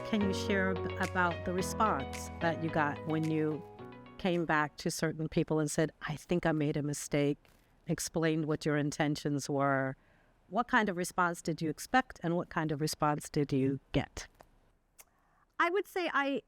can you share about the response that you got when you came back to certain people and said, I think I made a mistake, explained what your intentions were? What kind of response did you expect and what kind of response did you get? I would say I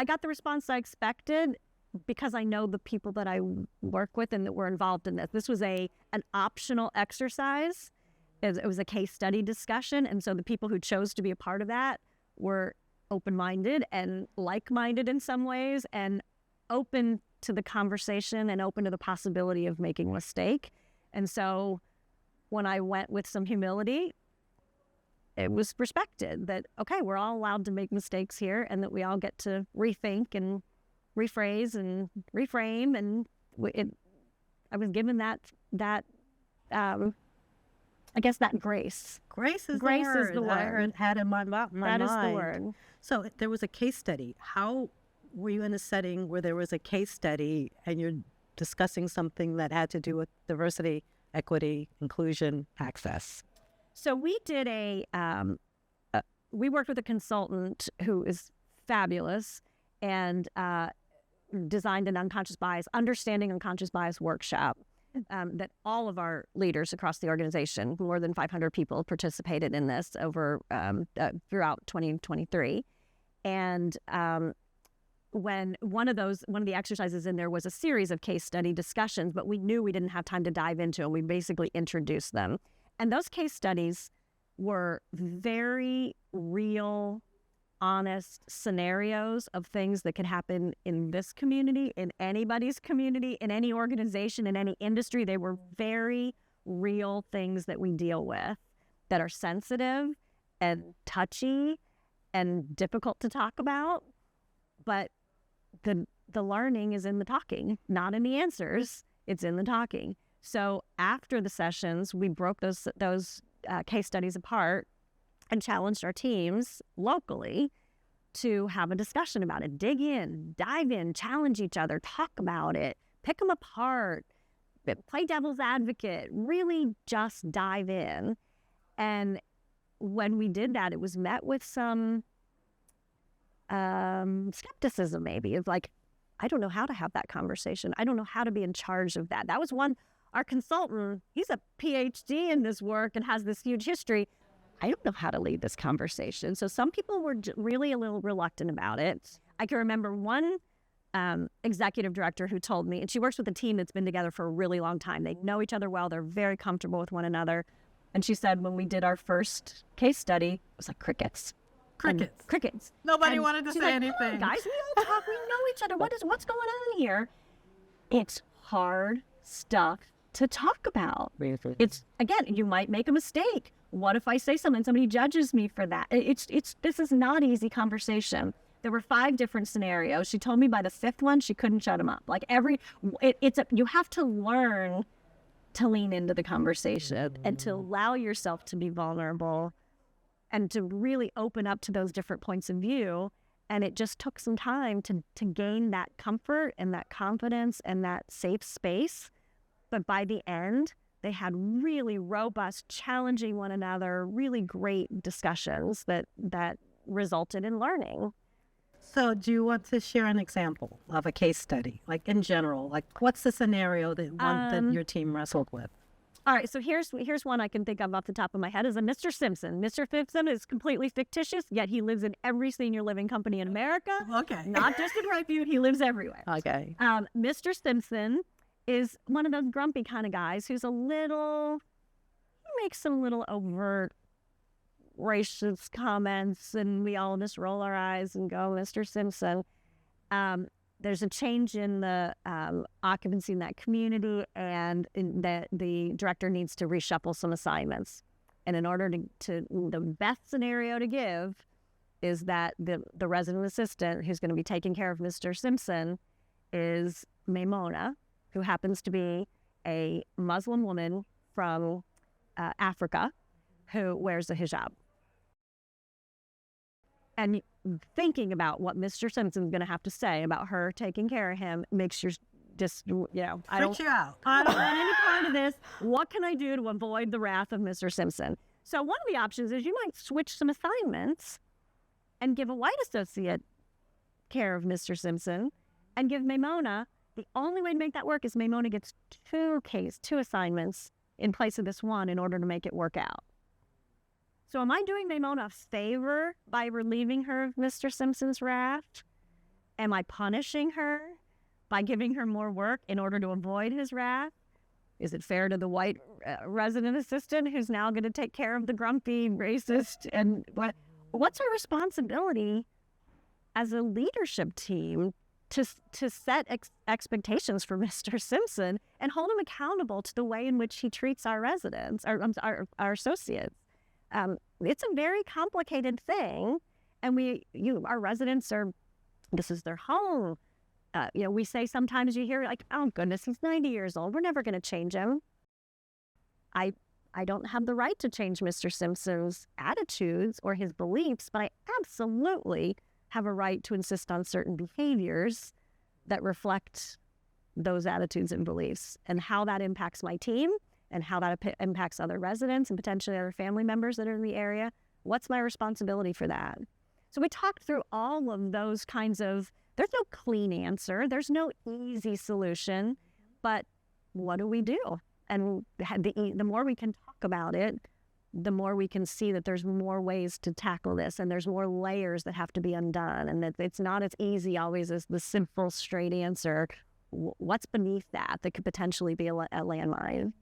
got the response I expected because I know the people that I work with and that were involved in this. This was an optional exercise. It was a case study discussion. And so the people who chose to be a part of that were open-minded and like-minded in some ways and open to the conversation and open to the possibility of making a mistake. And so when I went with some humility, it was respected that, okay, we're all allowed to make mistakes here and that we all get to rethink and rephrase and reframe. And I was given that I guess that grace. Grace is Grace the is word. the word. I had in my mind. That is the word. So there was a case study. How were you in a setting where there was a case study and you're discussing something that had to do with diversity, equity, inclusion, access? So we did we worked with a consultant who is fabulous and designed an understanding unconscious bias workshop that all of our leaders across the organization, more than 500 people, participated in this over throughout 2023. And when one of the exercises in there was a series of case study discussions, but we knew we didn't have time to dive into them. We basically introduced them. And those case studies were very real, honest scenarios of things that could happen in this community, in anybody's community, in any organization, in any industry. They were very real things that we deal with that are sensitive and touchy and difficult to talk about. But the learning is in the talking, not in the answers. It's in the talking. So after the sessions, we broke those case studies apart and challenged our teams locally to have a discussion about it, dig in, dive in, challenge each other, talk about it, pick them apart, play devil's advocate, really just dive in. And when we did that, it was met with some skepticism maybe of like, I don't know how to have that conversation. I don't know how to be in charge of that. That was one, our consultant, he's a PhD in this work and has this huge history. I don't know how to lead this conversation. So some people were really a little reluctant about it. I can remember one executive director who told me, and she works with a team that's been together for a really long time. They know each other well. They're very comfortable with one another. And she said when we did our first case study, it was like crickets. Crickets. Nobody wanted to say anything. Come on, guys, we all talk. We know each other. What's going on here? It's hard stuff to talk about. It's, again, you might make a mistake. What if I say something, somebody judges me for that? This is not easy conversation. There were 5 different scenarios. She told me by the 5th one, she couldn't shut them up. Like you have to learn to lean into the conversation and to allow yourself to be vulnerable and to really open up to those different points of view. And it just took some time to gain that comfort and that confidence and that safe space. But by the end, they had really robust, challenging one another, really great discussions that resulted in learning. So do you want to share an example of a case study, like in general? Like what's the scenario that your team wrestled with? All right, so here's one I can think of off the top of my head is a Mr. Simpson. Mr. Simpson is completely fictitious, yet he lives in every senior living company in America. Okay. Not just in Brightview, he lives everywhere. Okay. Mr. Simpson is one of those grumpy kind of guys who's he makes some little overt racist comments, and we all just roll our eyes and go, Mr. Simpson. There's a change in the occupancy in that community, and the director needs to reshuffle some assignments. And in order to the best scenario to give is that the resident assistant who's going to be taking care of Mr. Simpson is Maimona, who happens to be a Muslim woman from Africa who wears a hijab. And thinking about what Mr. Simpson's going to have to say about her taking care of him makes you just, I don't you out. I don't want any part of this. What can I do to avoid the wrath of Mr. Simpson? So one of the options is you might switch some assignments and give a white associate care of Mr. Simpson and give Maimona, the only way to make that work is Maimona gets two assignments in place of this one in order to make it work out. So am I doing Maimona a favor by relieving her of Mr. Simpson's wrath? Am I punishing her by giving her more work in order to avoid his wrath? Is it fair to the white resident assistant who's now going to take care of the grumpy racist? And what's our responsibility as a leadership team to set expectations for Mr. Simpson and hold him accountable to the way in which he treats our residents, our associates? It's a very complicated thing, and our residents this is their home. We say sometimes you hear like, oh goodness, he's 90 years old. We're never going to change him. I don't have the right to change Mr. Simpson's attitudes or his beliefs, but I absolutely have a right to insist on certain behaviors that reflect those attitudes and beliefs, and how that impacts my team and how that impacts other residents and potentially other family members that are in the area. What's my responsibility for that? So we talked through all of those kinds of, there's no clean answer. There's no easy solution, but what do we do? And the more we can talk about it, the more we can see that there's more ways to tackle this, and there's more layers that have to be undone, and that it's not as easy always as the simple, straight answer. What's beneath that could potentially be a landmine?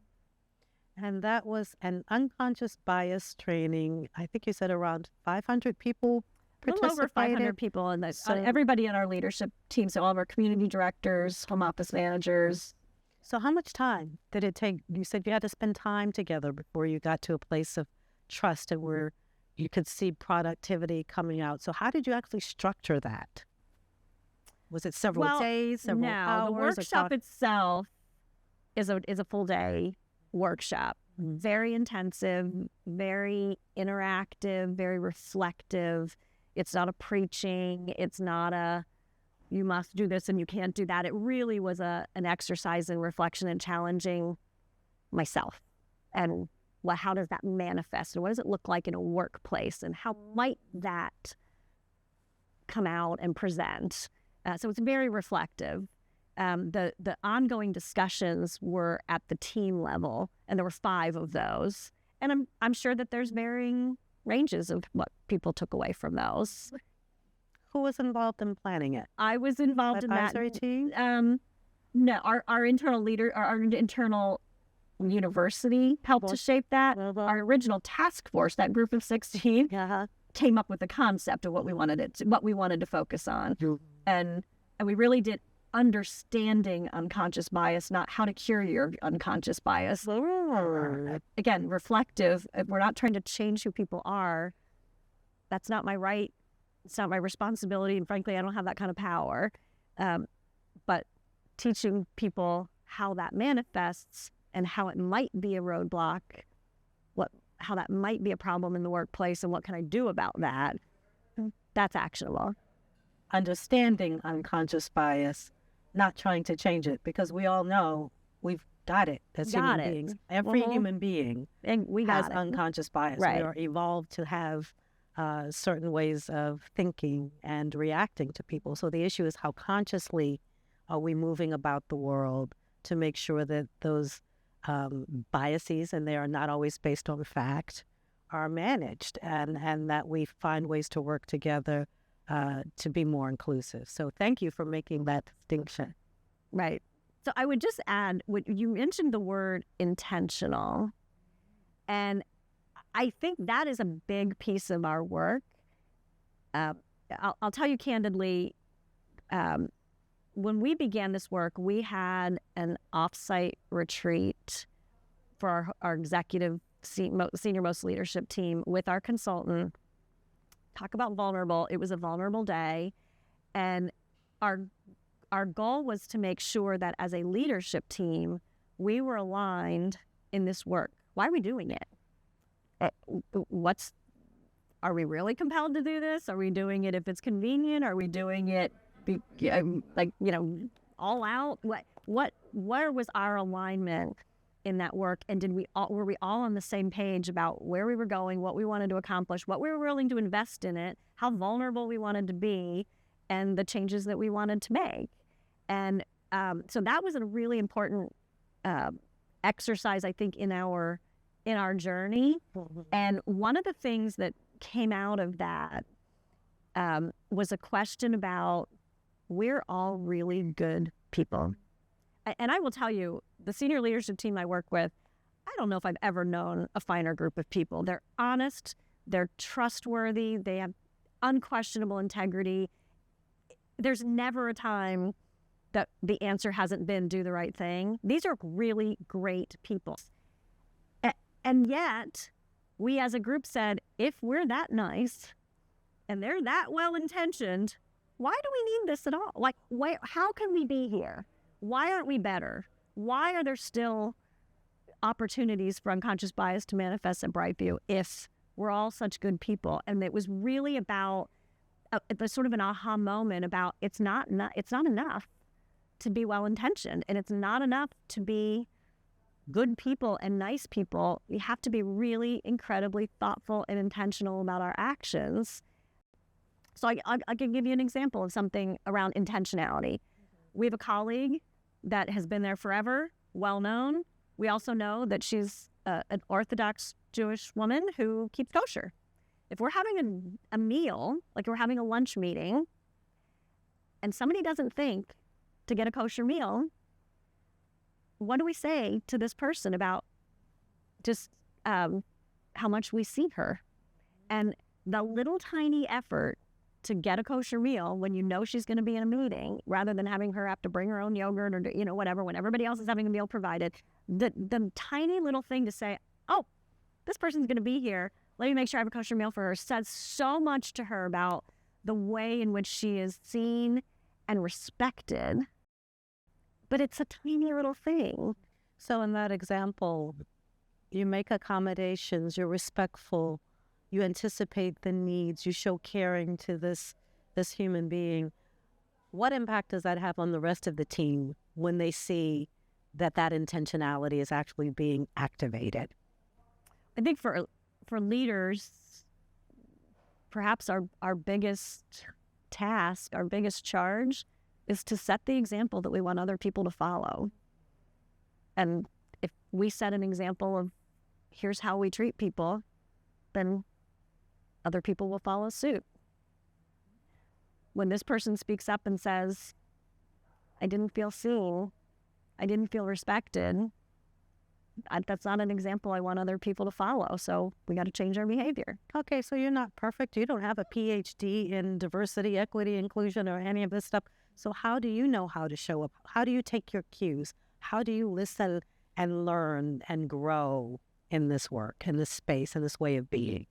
And that was an unconscious bias training. I think you said around 500 people participated. A little over 500 people, and everybody in our leadership team, so all of our community directors, home office managers. So how much time did it take? You said you had to spend time together before you got to a place of trust and where you could see productivity coming out. So how did you actually structure that? Was it several days, several hours? The workshop itself is a full day workshop. Very intensive, very interactive, very reflective. It's not a preaching. It's not a you must do this and you can't do that. It really was an exercise in reflection and challenging myself. And how does that manifest? And what does it look like in a workplace? And how might that come out and present? So it's very reflective. The ongoing discussions were at the team level, and there were 5 of those. And I'm sure that there's varying ranges of what people took away from those. Who was involved in planning it? I was involved in that advisory team. No, our internal leader, our internal university helped to shape that. Our original task force, that group of 16, came up with the concept of what we wanted to focus on, and we really did understanding unconscious bias, not how to cure your unconscious bias. Again, reflective. If we're not trying to change who people are, that's not my right. It's not my responsibility, and frankly, I don't have that kind of power. But teaching people how that manifests and how it might be a roadblock, how that might be a problem in the workplace, and what can I do about that, that's actionable. Understanding unconscious bias, not trying to change it, because we all know we've got it as human beings. Every human being has unconscious bias. Right. We are evolved to have certain ways of thinking and reacting to people. So the issue is, how consciously are we moving about the world to make sure that those biases, and they are not always based on fact, are managed, and that we find ways to work together to be more inclusive. So thank you for making that distinction. Right. So I would just add, you mentioned the word intentional, and I think that is a big piece of our work. I'll tell you candidly, when we began this work, we had an off-site retreat for our executive senior most leadership team with our consultant. Talk about vulnerable. It was a vulnerable day. And our goal was to make sure that as a leadership team, we were aligned in this work. Why are we doing it? Are we really compelled to do this? Are we doing it if it's convenient? Are we doing it all out? Where was our alignment in that work, and were we all on the same page about where we were going, what we wanted to accomplish, what we were willing to invest in it, how vulnerable we wanted to be, and the changes that we wanted to make. And so that was a really important exercise, I think, in our journey. And one of the things that came out of that was a question about, we're all really good people. And I will tell you, the senior leadership team I work with, I don't know if I've ever known a finer group of people. They're honest, they're trustworthy, they have unquestionable integrity. There's never a time that the answer hasn't been do the right thing. These are really great people. And yet, we as a group said, if we're that nice and they're that well-intentioned, why do we need this at all? Like, how can we be here? Why aren't we better? Why are there still opportunities for unconscious bias to manifest at Brightview if we're all such good people? And it was really about the sort of an aha moment about it's not enough to be well-intentioned, and it's not enough to be good people and nice people. We have to be really incredibly thoughtful and intentional about our actions. So I can give you an example of something around intentionality. We have a colleague that has been there forever, well-known. We also know that she's an Orthodox Jewish woman who keeps kosher. If we're having a meal, like we're having a lunch meeting, and somebody doesn't think to get a kosher meal, what do we say to this person about just how much we see her? And the little tiny effort to get a kosher meal when you know she's going to be in a meeting, rather than having her have to bring her own yogurt or whatever, when everybody else is having a meal provided, the tiny little thing to say, oh, this person's going to be here, let me make sure I have a kosher meal for her, says so much to her about the way in which she is seen and respected. But it's a tiny little thing. So in that example, you make accommodations, you're respectful, you anticipate the needs, you show caring to this human being. What impact does that have on the rest of the team when they see that intentionality is actually being activated? I think for leaders, perhaps our biggest task, our biggest charge is to set the example that we want other people to follow. And if we set an example of here's how we treat people, then other people will follow suit. When this person speaks up and says, I didn't feel seen, I didn't feel respected, that's not an example I want other people to follow. So we got to change our behavior. Okay, so you're not perfect. You don't have a PhD in diversity, equity, inclusion, or any of this stuff. So how do you know how to show up? How do you take your cues? How do you listen and learn and grow in this work, in this space, in this way of being?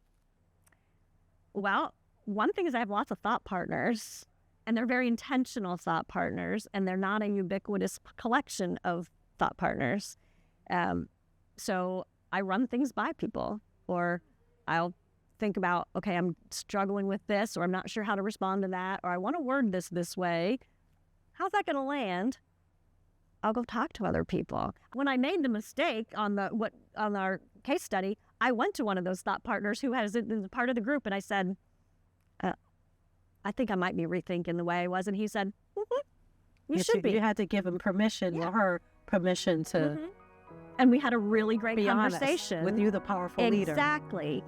Well, one thing is I have lots of thought partners, and they're very intentional thought partners, and they're not a ubiquitous collection of thought partners. So I run things by people, or I'll think about, okay, I'm struggling with this, or I'm not sure how to respond to that, or I want to word this way. How's that going to land? I'll go talk to other people. When I made the mistake on our case study, I went to one of those thought partners who is part of the group, and I said, I think I might be rethinking the way I was. And he said, you should be. You had to give him permission, or her permission to... And we had a really great be conversation. Honest with you, the powerful leader. Exactly.